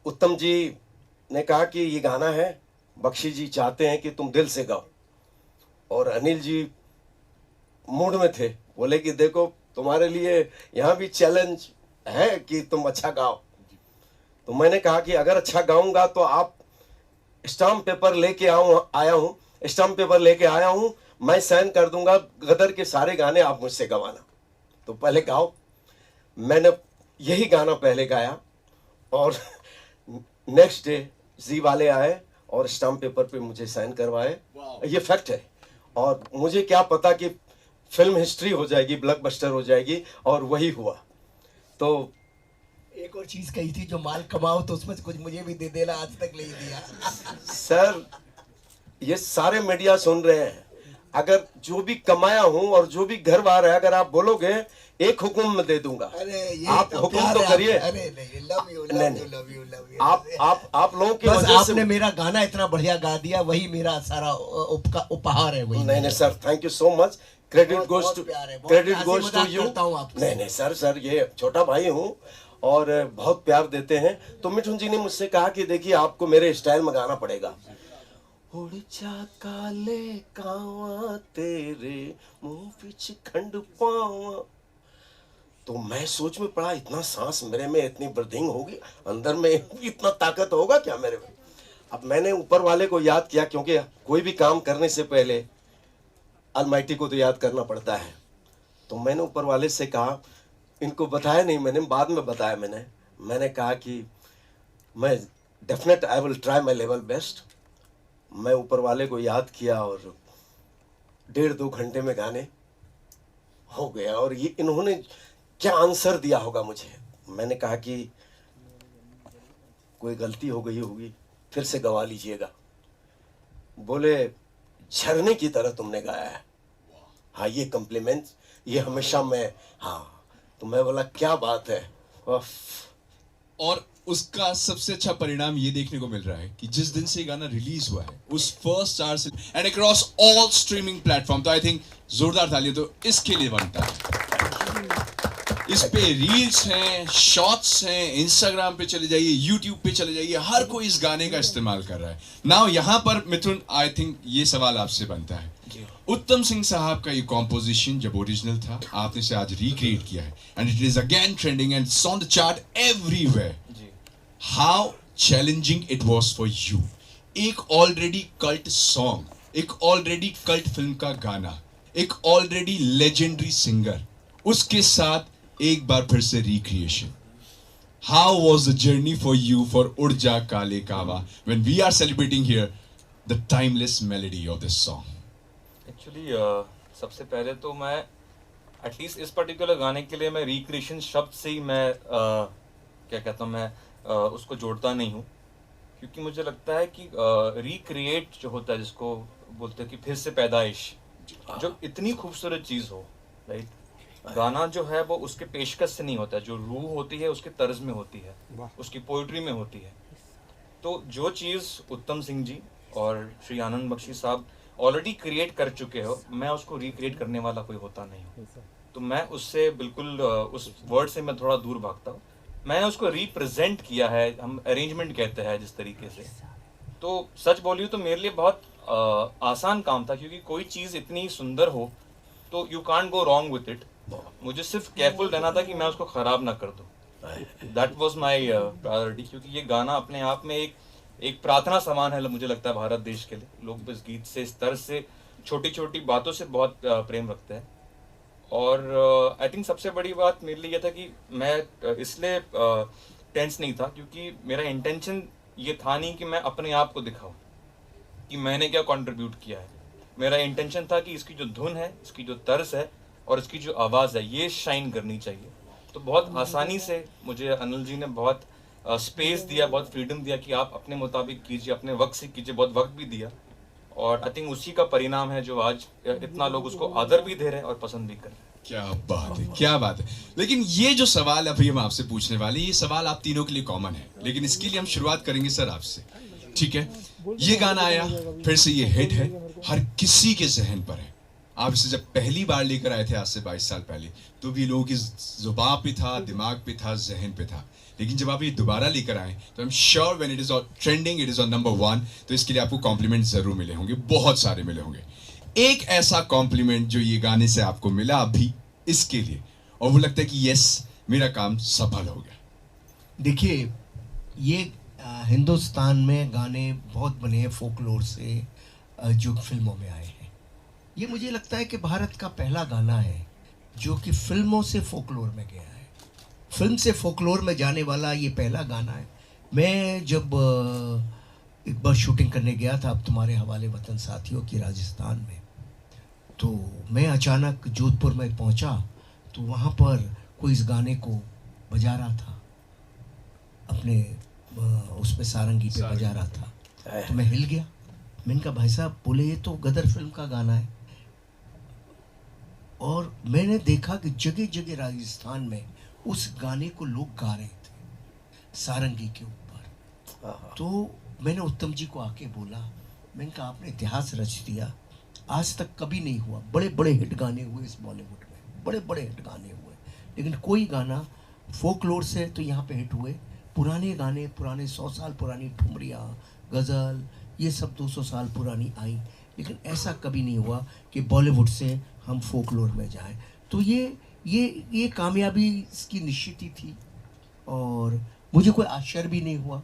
उत्तम जी ने कहा कि ये गाना है, बख्शी जी चाहते हैं कि तुम दिल से गाओ। और अनिल जी मूड में थे, बोले कि देखो तुम्हारे लिए यहाँ भी चैलेंज है कि तुम अच्छा गाओ। तो मैंने कहा कि अगर अच्छा गाऊंगा तो आप स्टाम्प पेपर लेके आया हूँ, स्टाम्प पेपर लेके आया हूँ, मैं साइन कर दूंगा, गदर के सारे गाने आप मुझसे गवाना। तो पहले गाओ। मैंने यही गाना पहले गाया और नेक्स्ट डे जी वाले आए और स्टाम्प पेपर पे मुझे साइन करवाए। ये फैक्ट है। और मुझे क्या पता कि फिल्म हिस्ट्री हो जाएगी, ब्लॉकबस्टर हो जाएगी, और वही हुआ। तो एक और चीज कही थी, जो माल कमाओ तो उसमें से कुछ मुझे भी दे देना, आज तक नहीं दिया। सर ये सारे मीडिया सुन रहे हैं, अगर जो भी कमाया हूं और जो भी घर बार है, अगर आप बोलोगे एक हुक्म में दे दूंगा। अरे ये आप तो हुक्म प्यार तो है करिए। अरे नहीं, लव यू नहीं, love you love you love you. आप लोगों की बस वजह से। आपने मेरा गाना इतना बढ़िया गा दिया, वही मेरा सारा उपहार है। वही नहीं sir, thank you so much. Credit goes to you. नहीं नहीं सर, ये छोटा भाई हूँ और बहुत प्यार देते हैं। तो मिठुन जी ने मुझसे कहा कि देखिए आपको मेरे स्टाइल में गाना पड़ेगा। उड़ जा काले कावा तेरे मुंह पिछ खंड पावा। तो मैं सोच में पड़ा, इतना सांस मेरे में, इतनी ब्रीथिंग होगी अंदर में, इतना ताकत होगा क्या मेरे में। अब मैंने ऊपर वाले को याद किया, क्योंकि कोई भी काम करने से पहले अलमाइटी को तो याद करना पड़ता है। तो मैंने ऊपर वाले से कहा, इनको बताया नहीं मैंने, बाद में बताया मैंने कहा कि मैं definite I will try my level best. मैं ऊपर वाले को याद किया और 1.5-2 घंटे में गाने हो गया। और ये इन्होंने क्या आंसर दिया होगा मुझे। मैंने कहा कि कोई गलती हो गई होगी, फिर से गवा लीजिएगा। बोले झरने की तरह तुमने गाया है। हाँ, ये कॉम्प्लीमेंट ये हमेशा मैं, हाँ। तो मैं बोला क्या बात है। और उसका सबसे अच्छा परिणाम ये देखने को मिल रहा है कि जिस दिन से ये गाना रिलीज हुआ है, उस फर्स्ट आवर से and across all streaming platform, तो आई थिंक जोरदार तालियां तो इसके लिए बनता है। इस पे रील्स हैं, शॉर्ट्स हैं, इंस्टाग्राम पे चले जाइए, यूट्यूब पे चले जाइए, हर कोई इस गाने का इस्तेमाल कर रहा है। नाउ यहाँ पर मिथुन, आई थिंक ये सवाल आपसे बनता है, उत्तम सिंह साहब का ये कॉम्पोजिशन जब ओरिजिनल था, आपने इसे आज रिक्रिएट किया है and it is again trending and it's on the chart everywhere. How challenging it was for you, एक ऑलरेडी कल्ट सॉन्ग, एक ऑलरेडी कल्ट फिल्म का गाना, एक ऑलरेडी लेजेंडरी सिंगर, उसके साथ एक बार फिर से recreation. How was the journey for you for Urja Kale Kawa when we are celebrating here the timeless melody of this song? Actually सबसे पहले तो मैं एटलीस्ट इस पर्टिकुलर गाने के लिए मैं रिक्रिएशन शब्द से ही मैं क्या कहता हूँ, मैं उसको जोड़ता नहीं हूँ, क्योंकि मुझे लगता है कि रिक्रिएट जो होता है, जिसको बोलते हैं कि फिर से पैदाइश, जो इतनी खूबसूरत चीज़ हो, राइट। गाना जो है वो उसके पेशकश से नहीं होता है, जो रूह होती है उसके तर्ज में होती है, उसकी पोइट्री में होती है। तो जो चीज़ उत्तम सिंह जी और श्री आनंद बख्शी साहब ऑलरेडी क्रिएट कर चुके हो, मैं उसको रिक्रिएट करने वाला कोई होता नहीं हूँ। तो मैं उससे बिल्कुल उस वर्ड से मैं थोड़ा दूर भागता हूँ। मैंने उसको रिप्रेजेंट किया है, हम अरेंजमेंट कहते हैं जिस तरीके से। तो सच बोलिए तो मेरे लिए बहुत आसान काम था, क्योंकि कोई चीज़ इतनी सुंदर हो तो you can't go wrong with it. मुझे सिर्फ केयरफुल रहना था कि मैं उसको ख़राब ना कर दूँ। दैट वॉज माई प्रायोरिटी, क्योंकि ये गाना अपने आप में एक प्रार्थना समान है, मुझे लगता है भारत देश के लिए। लोग इस गीत से, इस तरह से, छोटी छोटी बातों से बहुत प्रेम रखते हैं। और आई थिंक सबसे बड़ी बात मेरे लिए यह था कि मैं इसलिए टेंस नहीं था, क्योंकि मेरा इंटेंशन ये था नहीं कि मैं अपने आप को दिखाऊं कि मैंने क्या कंट्रीब्यूट किया है। मेरा इंटेंशन था कि इसकी जो धुन है, इसकी जो तर्ज है और इसकी जो आवाज़ है, ये शाइन करनी चाहिए। तो बहुत आसानी से मुझे अनिल जी ने बहुत स्पेस दिया, बहुत फ्रीडम दिया कि आप अपने मुताबिक कीजिए, अपने वक्त से कीजिए, बहुत वक्त भी दिया। और आई थिंक उसी का परिणाम है जो आज इतना लोग उसको आदर भी दे रहे हैं और पसंद भी कर रहे हैं। क्या बात है, क्या बात है। लेकिन ये जो सवाल अभी हम आपसे पूछने वाले, ये सवाल आप तीनों के लिए कॉमन है, लेकिन इसके लिए हम शुरुआत करेंगे सर आपसे, ठीक है। ये गाना आया, फिर से ये हिट है, हर किसी के जहन पर है, आप इसे जब पहली बार लेकर आए थे आज से 22 साल पहले, तो भी लोगों की जुबान पे था, दिमाग पे था, जहन पे था, लेकिन जब आप ये दोबारा लेकर आए तो I am sure when it is on trending, it is on number 1, तो इसके लिए आपको कॉम्प्लीमेंट जरूर मिले होंगे, बहुत सारे मिले होंगे। एक ऐसा कॉम्प्लीमेंट जो ये गाने से आपको मिला अभी इसके लिए, और वो लगता है कि यस मेरा काम सफल हो गया। देखिए, ये हिंदुस्तान में गाने बहुत बने हैं फोकलोर से, जो फिल्मों में आए हैं। ये मुझे लगता है कि भारत का पहला गाना है जो कि फिल्मों से फोकलोर में गया है। फिल्म से फोकलोर में जाने वाला ये पहला गाना है। मैं जब एक बार शूटिंग करने गया था अब तुम्हारे हवाले वतन साथियों की राजस्थान में, तो मैं अचानक जोधपुर में पहुंचा तो वहाँ पर कोई इस गाने को बजा रहा था, अपने उस पे सारंगी पे बजा रहा था। तो मैं हिल गया। मैंने कहा भाई साहब, बोले ये तो गदर फिल्म का गाना है। और मैंने देखा कि जगह जगह राजस्थान में उस गाने को लोग गा रहे थे सारंगी के ऊपर। तो मैंने उत्तम जी को आके बोला, मैंने कहा आपने इतिहास रच दिया, आज तक कभी नहीं हुआ। बड़े बड़े हिट गाने हुए इस बॉलीवुड में, बड़े बड़े हिट गाने हुए, लेकिन कोई गाना फोकलोर से तो यहाँ पे हिट हुए। पुराने गाने, पुराने 100 साल पुरानी ठुमरियाँ, गज़ल, ये सब 200 साल पुरानी आई, लेकिन ऐसा कभी नहीं हुआ कि बॉलीवुड से हम फोकलोर में जाएं। तो ये कामयाबी इसकी निश्चित ही थी और मुझे कोई आश्चर्य भी नहीं हुआ